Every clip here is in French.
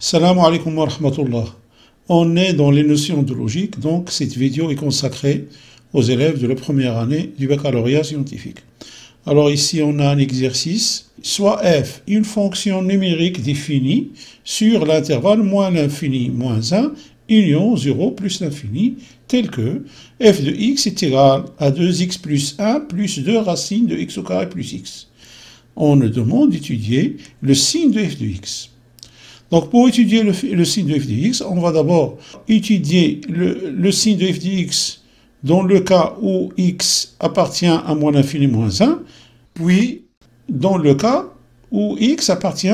Salam alaikum wa rahmatullah. On est dans les notions de logique, donc cette vidéo est consacrée aux élèves de la première année du baccalauréat scientifique. Alors ici on a un exercice, soit f, une fonction numérique définie sur l'intervalle moins l'infini moins 1, union 0 plus l'infini, tel que f de x est égal à 2x plus 1 plus 2 racines de x au carré plus x. On nous demande d'étudier le signe de f de x. Donc pour étudier le signe de f de x, on va d'abord étudier le signe de f de x dans le cas où x appartient à moins l'infini moins 1, puis dans le cas où x appartient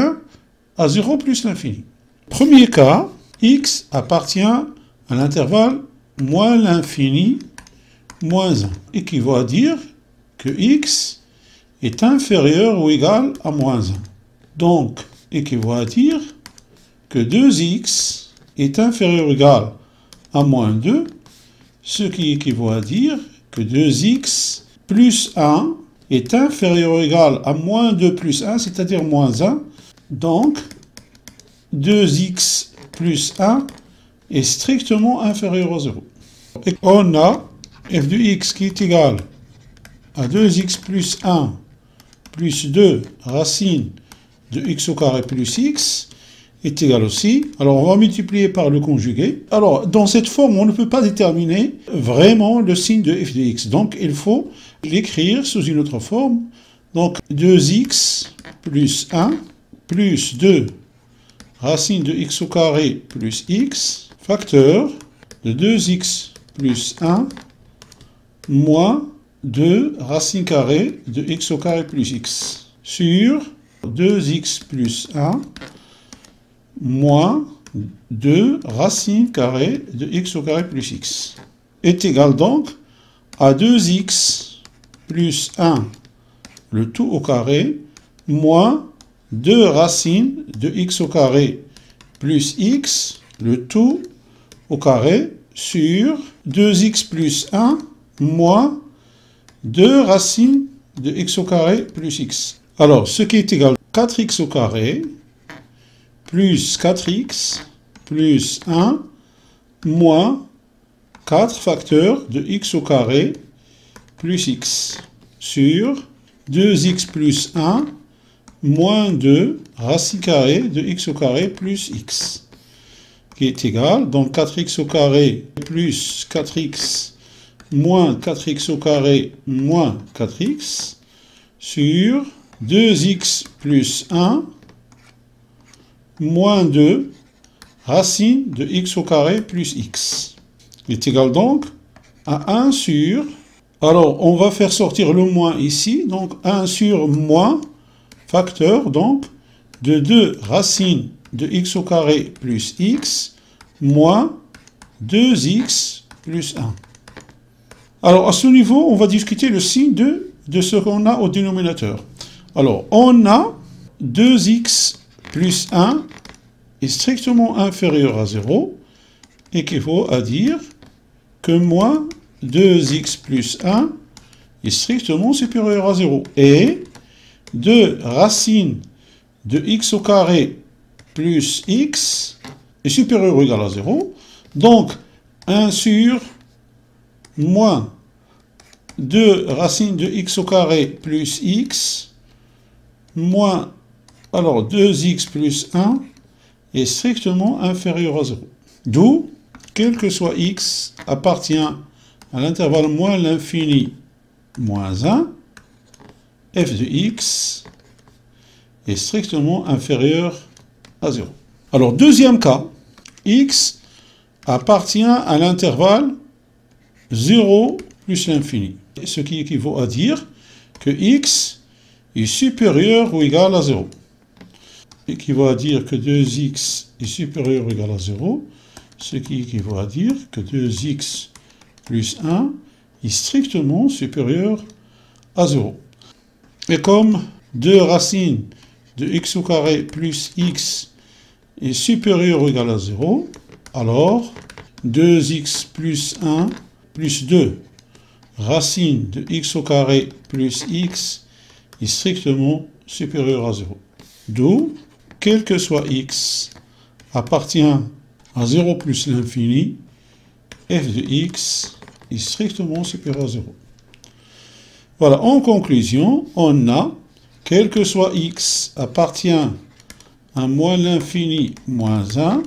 à 0 plus l'infini. Premier cas, x appartient à l'intervalle moins l'infini moins 1, équivaut à dire que x est inférieur ou égal à moins 1. Donc, équivaut à dire que 2x est inférieur ou égal à moins 2, ce qui équivaut à dire que 2x plus 1 est inférieur ou égal à moins 2 plus 1, c'est-à-dire moins 1. Donc, 2x plus 1 est strictement inférieur à 0. Et on a f de x qui est égal à 2x plus 1 plus 2 racine de x au carré plus x est égal aussi. Alors, on va multiplier par le conjugué. Alors, dans cette forme, on ne peut pas déterminer vraiment le signe de f de x. Donc, il faut l'écrire sous une autre forme. Donc, 2x plus 1 plus 2 racine de x au carré plus x, facteur de 2x plus 1 moins 2 racine carrée de x au carré plus x sur 2x plus 1 moins 2 racine carrée de x au carré plus x est égal donc à 2x plus 1 le tout au carré moins 2 racines de x au carré plus x le tout au carré sur 2x plus 1 moins 2 racines de x au carré plus x. Alors, ce qui est égal à 4x au carré plus 4x plus 1 moins 4 facteurs de x au carré plus x sur 2x plus 1 moins 2 racine carrée de x au carré plus x qui est égal, donc 4x au carré plus 4x moins 4x au carré moins 4x sur 2x plus 1 moins 2 racine de x au carré plus x est égal donc à 1 sur, alors on va faire sortir le moins ici, donc 1 sur moins facteur donc de 2 racines de x au carré plus x moins 2x plus 1. Alors, à ce niveau, on va discuter le signe de ce qu'on a au dénominateur. Alors, on a 2x plus 1 est strictement inférieur à 0, équivaut à dire que moins 2x plus 1 est strictement supérieur à 0. Et 2 racines de x au carré plus x est supérieur ou égal à 0. Donc, 1 sur moins 2 racines de x au carré plus x moins, alors 2x plus 1 est strictement inférieur à 0. D'où, quel que soit x appartient à l'intervalle moins l'infini moins 1, f de x est strictement inférieur à 0. Alors, deuxième cas, x appartient à l'intervalle 0 plus l'infini, ce qui équivaut à dire que x est supérieur ou égal à 0. Équivaut à dire que 2x est supérieur ou égal à 0, ce qui équivaut à dire que 2x plus 1 est strictement supérieur à 0. Et comme 2 racines de x au carré plus x est supérieur ou égal à 0, alors 2x plus 1 plus 2 racine de x au carré plus x est strictement supérieur à 0. D'où, quel que soit x appartient à 0 plus l'infini, f de x est strictement supérieur à 0. Voilà, en conclusion, on a, quel que soit x appartient à moins l'infini moins 1,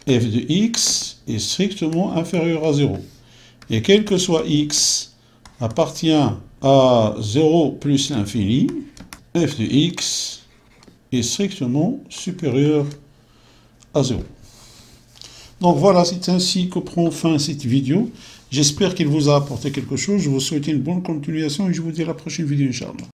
f de x est strictement inférieur à 0. Et quel que soit x appartient à 0 plus l'infini, f de x est strictement supérieur à 0. Donc voilà, c'est ainsi que prend fin cette vidéo. J'espère qu'il vous a apporté quelque chose. Je vous souhaite une bonne continuation et je vous dis à la prochaine vidéo, Inch'Allah.